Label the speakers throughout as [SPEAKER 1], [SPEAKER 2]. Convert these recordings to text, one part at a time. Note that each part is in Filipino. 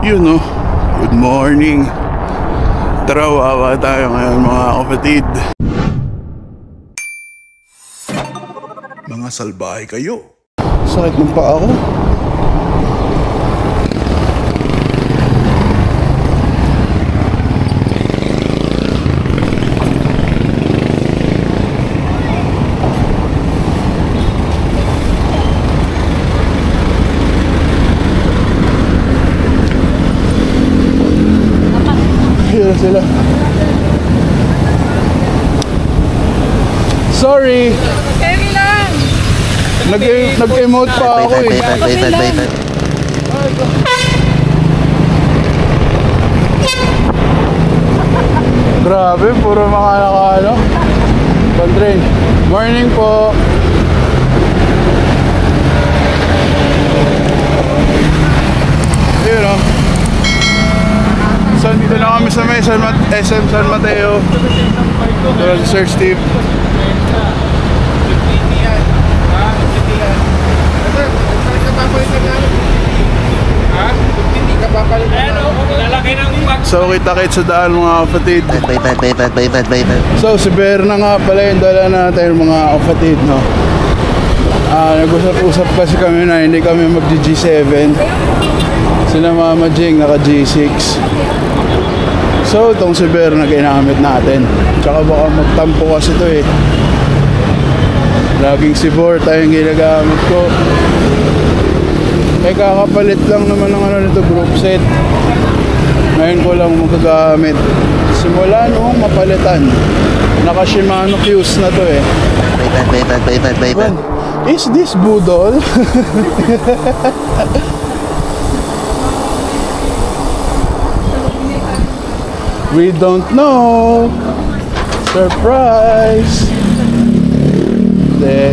[SPEAKER 1] Yun no, good morning. Tara, wawa tayo ngayon mga kapatid. Mga salbahe kayo. Sakit ng paa ko. Sila. Sorry.
[SPEAKER 2] Okay lang.
[SPEAKER 1] Nag-emote pa ako eh. Grabe, puro mga naka-ano. Contrain. Morning po. Ayun o. So, dito na kami sa may SM San Mateo. Ito si Sir Steve. So, kita-kits sa daan mga kapatid. So, si Berna nga pala yung dala natin mga kapatid, no? Nag-usap-usap kasi kami na hindi kami mag-G7. Sila Mama Jing naka G6. So itong si Bear na ginamit natin. Tsaka baka magtampo kasi ito eh. Laging si Bor tayong ginagamit ko. Kakapalit lang naman ng ano nito, group set. Ngayon ko lang magagamit. Simula noong mapalitan. Naka Shimano Fuse na to eh. Is this Budol? We don't know. Surprise.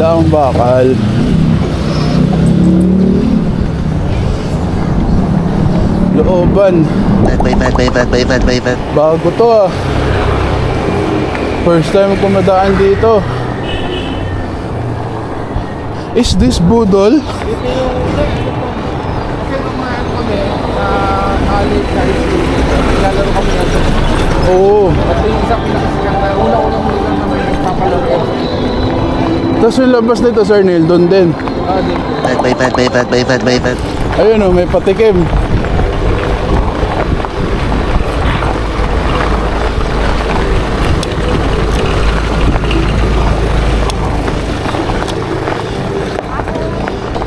[SPEAKER 1] Daong bakal. Looban. Bago to ah. First time ko madaan dito. Is this Budol? Oo. Tapos yung labas nito, Sir Neil, doon din. Ayun o, may patikim.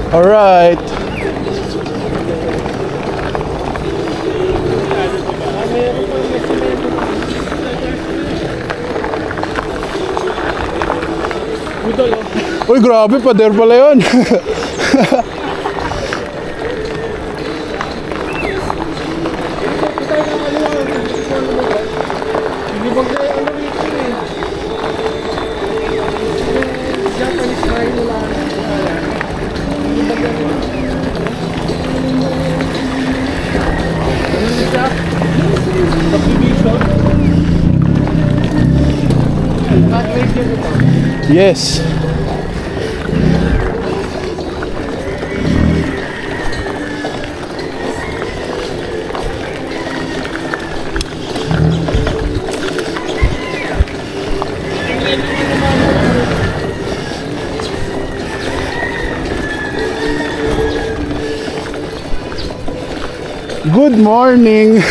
[SPEAKER 1] Alright. Uy, grabe, pader pala yun. Yes. Good morning.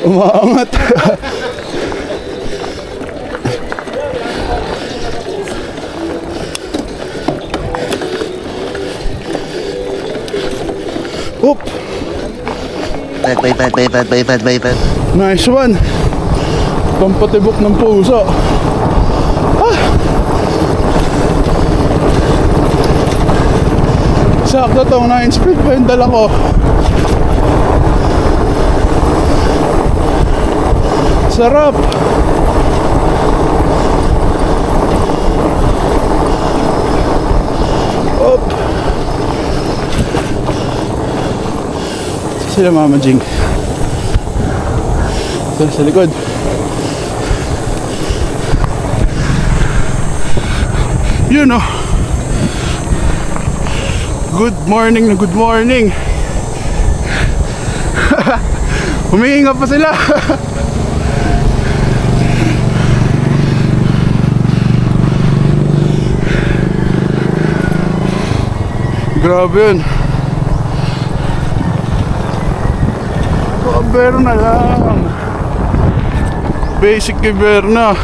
[SPEAKER 1] Umaangat. Oop. Nice one. Pampatibok ng puso. Ah. Sakto tong 9 speed pa yung dala ko. Sarap. Op. sila Mama Jing. Sa likod. Yun oh. Good morning na good morning. Humihinga pa sila. Grabe yun. Kabero na lang. Basic Iberna.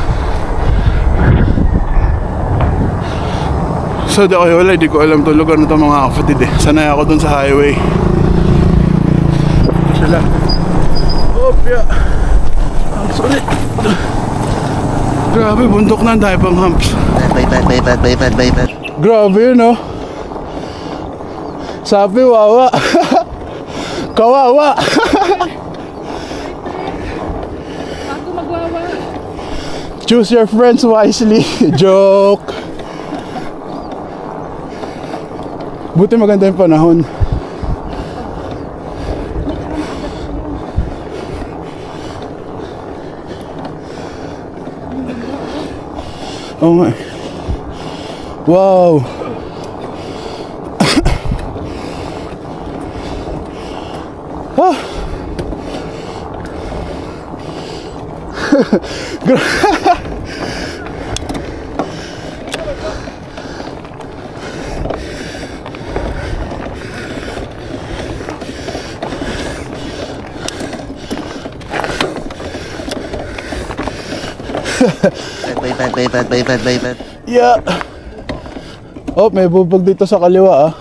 [SPEAKER 1] So di ako wala, di ko alam itong lugar na ito mga kapatid eh. Sanay ako dun sa highway. Sila. Opya. Ang sulit. Grabe, bundok na, dahil pang humps. Grabe yun oh. Sabi wawa. Kawawa.
[SPEAKER 2] Ako magwawa.
[SPEAKER 1] Choose your friends wisely. Joke. Buti maganda yung panahon. Oh my. Wow. Ah. Yeah. Oh, may bubog dito sa kaliwa ah.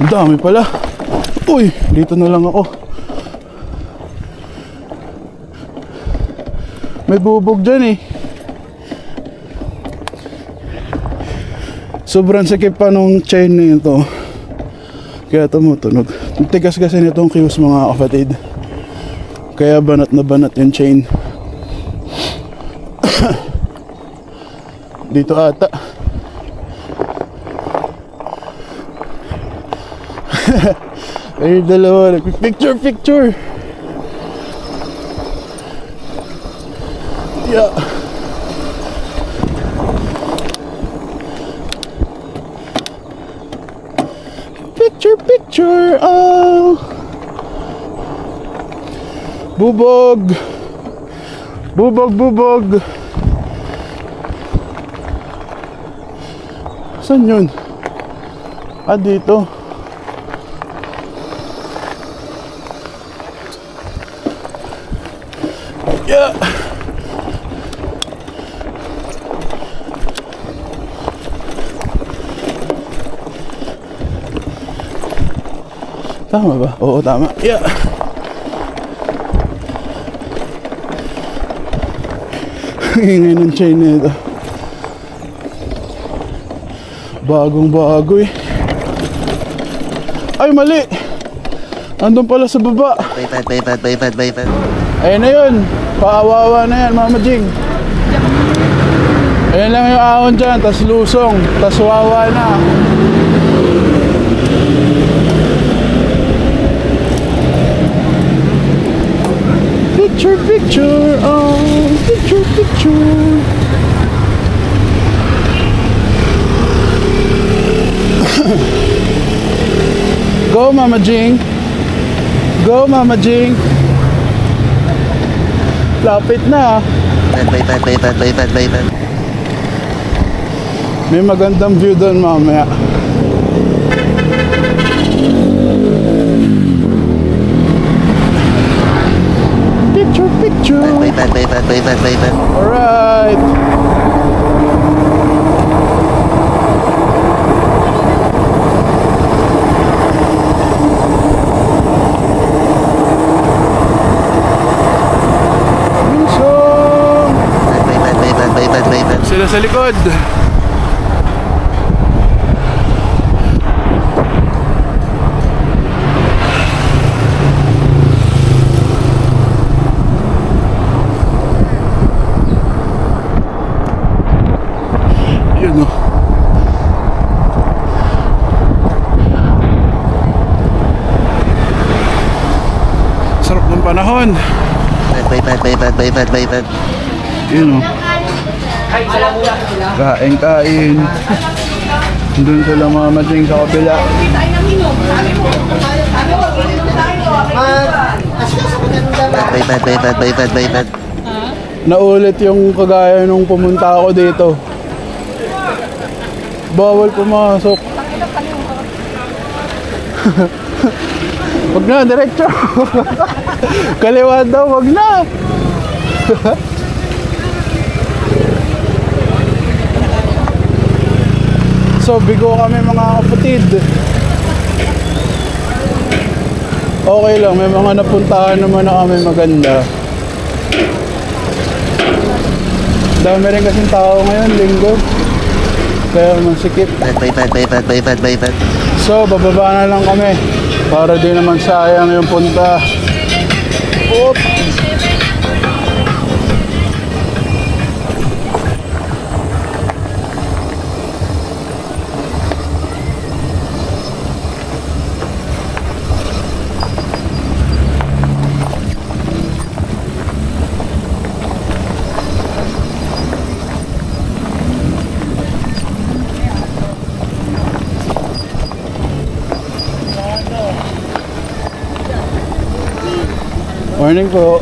[SPEAKER 1] Ang dami pala. Uy, dito na lang ako. May bubog dyan eh. Sobrang sakit pa nung chain na ito. Kaya tumutunog. Tigas kasi nitong cues mga kapatid. Kaya banat na banat yung chain. Dito ata. Ay, dalawa. Picture. Yeah. Picture. Oh. Bubog. Saan yun? Ah, dito. Yeah. Tama ba? Oo, tama. Yeah. Ingay ng chain na ito. Bagong bago eh. Ay, mali! Andun pala sa baba. Ayun na yun. Paawawa na yan, Mama Jing. Ayun lang yung ahon dyan. Tas lusong. Tas wawa na. Picture. Oh, picture. Go Mama Jing. Lapit na. May magandang view doon mamaya. Picture. Alright. Sila sa likod. Yun o. Yun o. Kain. Doon sila Mama Jing sa kabila. Naulit yung kagaya nung pumunta ako dito. Bawal pumasok. Wag na, diretso. Kaliwa daw, wag na. So, bigo kami mga kapatid. Okay lang, may mga napuntahan naman na kami maganda. Dami rin kasing tao ngayon, linggo. Kaya masikip. So, bababa na lang kami. Para di naman sayang yung punta. Oop! Morning po.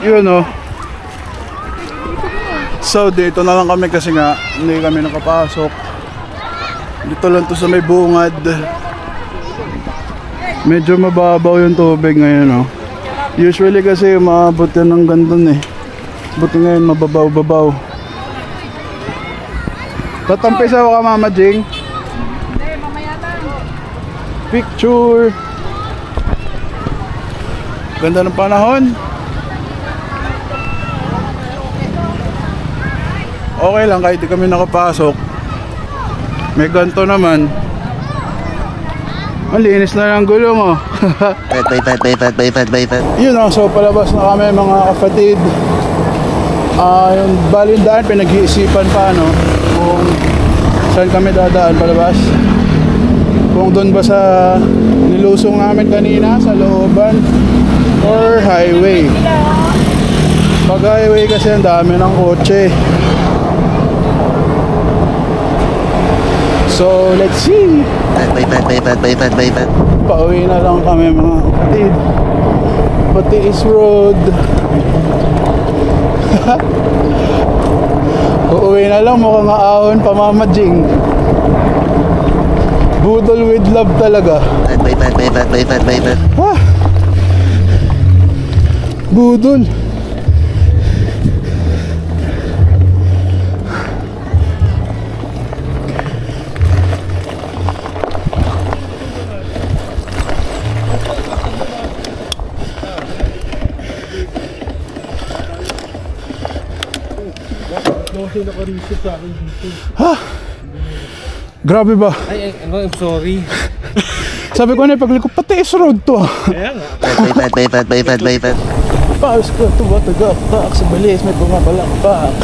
[SPEAKER 1] Yun o. So dito na lang kami kasi nga hindi kami nakapasok. Dito lang to sa may bungad. Medyo mababaw yung tubig ngayon o. Usually kasi maabot yan ng gandun eh. Buti ngayon mababaw-babaw. Tatampisa ka Mama Jing?
[SPEAKER 2] Hindi, mamaya lang.
[SPEAKER 1] Picture. Ganda ng panahon. Okay lang kahit di kami nakapasok. May ganto naman. Malinis na lang gulong oh. Yun oh, so palabas na kami mga kapatid. Yung balindaan pinag-iisipan pa no, kung saan kami dadaan palabas. Kung doon ba sa nilusong namin kanina sa looban or highway. Pag highway kasi ang dami ng kotse. So let's see. Pauwi na lang kami mga kapatid. Patiis Road. Uuwi na lang, mukhang aahon pa Mama Jing. Budol with love talaga. Ah. Budol. Ha? Grabe ba?
[SPEAKER 3] Ay, I'm sorry.
[SPEAKER 1] Sabi ko na pagliko, Patiis Road to.
[SPEAKER 3] Kaya nga.
[SPEAKER 1] Paus ko to watagakpak sa balis may bumabalakpak.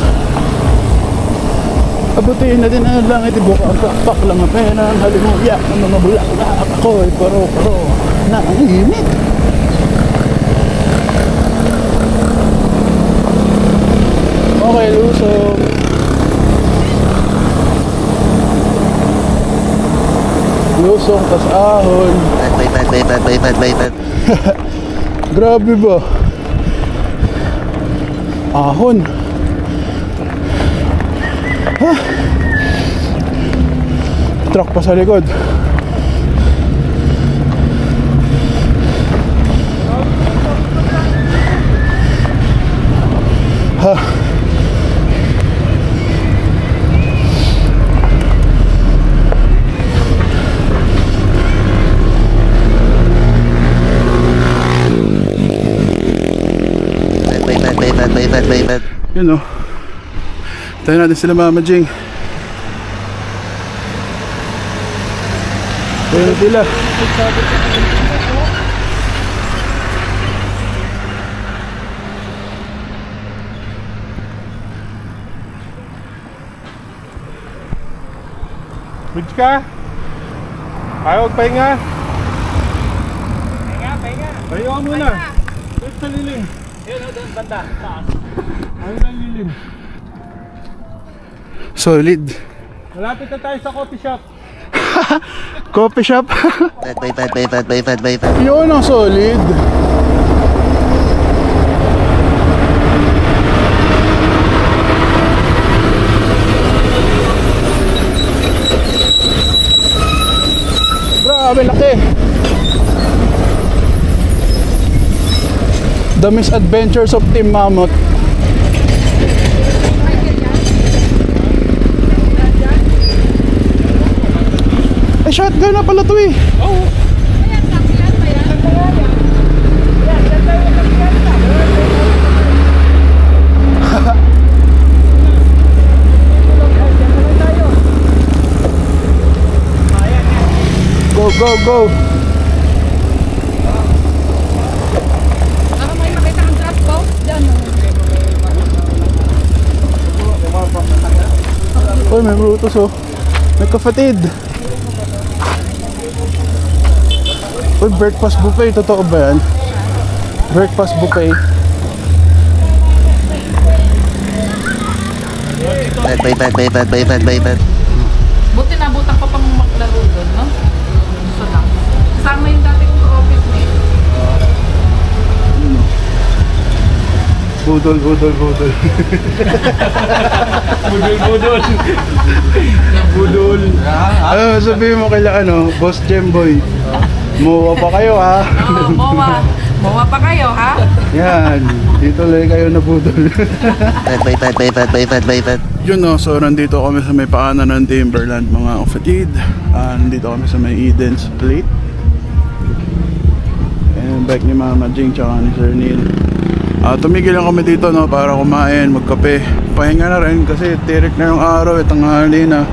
[SPEAKER 1] Abutin na din ang langit, ibuka ang pakpak lang ang pena. Ang halimuyak ng mga bulaklak. Ako'y paro-paro na ang init. Okay, Lusong. Lusong, tas ahon. Grabe ba? Ahon. Ha? Truck pa sa likod. Ha? Yun o. Tayo natin sila Mama Jing. Tayo sila.
[SPEAKER 4] Bridge ka? Ayaw magpahinga? Pahinga ka muna. Wait sa lilim. Yun, doon, banda. Taas. Ayaw sa lilim.
[SPEAKER 1] Solid.
[SPEAKER 4] Malapit na tayo sa coffee shop.
[SPEAKER 1] Coffee shop.
[SPEAKER 3] Bye.
[SPEAKER 1] Yun ang solid. Grabe laki. The Misadventures of Team Mammoth. Eh, shotgun na pala to eh.
[SPEAKER 4] Oo.
[SPEAKER 1] Go.
[SPEAKER 2] Baka may makita kang drop boat dyan.
[SPEAKER 1] Uy, may Brutus oh. May kapatid. Uy, breakfast buffet. Totoo ba yan? Breakfast buffet.
[SPEAKER 3] Bye.
[SPEAKER 2] Buti nabutan pa pang maglaro doon, no? Gusto lang. Kasama yung dati kong office mate.
[SPEAKER 1] Budol. Budol. Ano, sabihin mo kila Boss Jemboy. Muwa pa kayo ha.
[SPEAKER 2] Oo, Mowa pa kayo, ha?
[SPEAKER 1] Yan, dito lang kayo na budol.
[SPEAKER 3] Bye.
[SPEAKER 1] Yun no, so nandito kami sa may paanan ng Timberland mga kapatid. Nandito kami sa may Eden's Plate. And bike ni Mama Jing tsaka ni Sir Neil. Tumigil lang kami dito no, para kumain, magkape. Pahinga na rin kasi tirik na yung araw, tanghali na.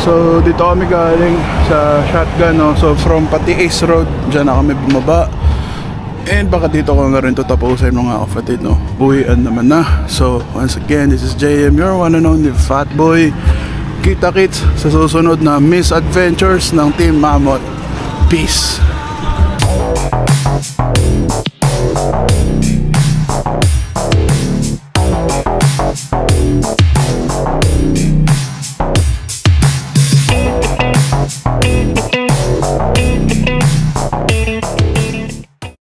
[SPEAKER 1] So dito kami galing sa Shotgun no. So from Patiis Road, dyan na kami bumaba. And baka dito ko na rin ito tapusin mga kapatid no. Buwian naman na. So once again, this is JM, your one and only Fat Boy. Kita kits sa susunod na Misadventures ng Team Mammoth. Peace.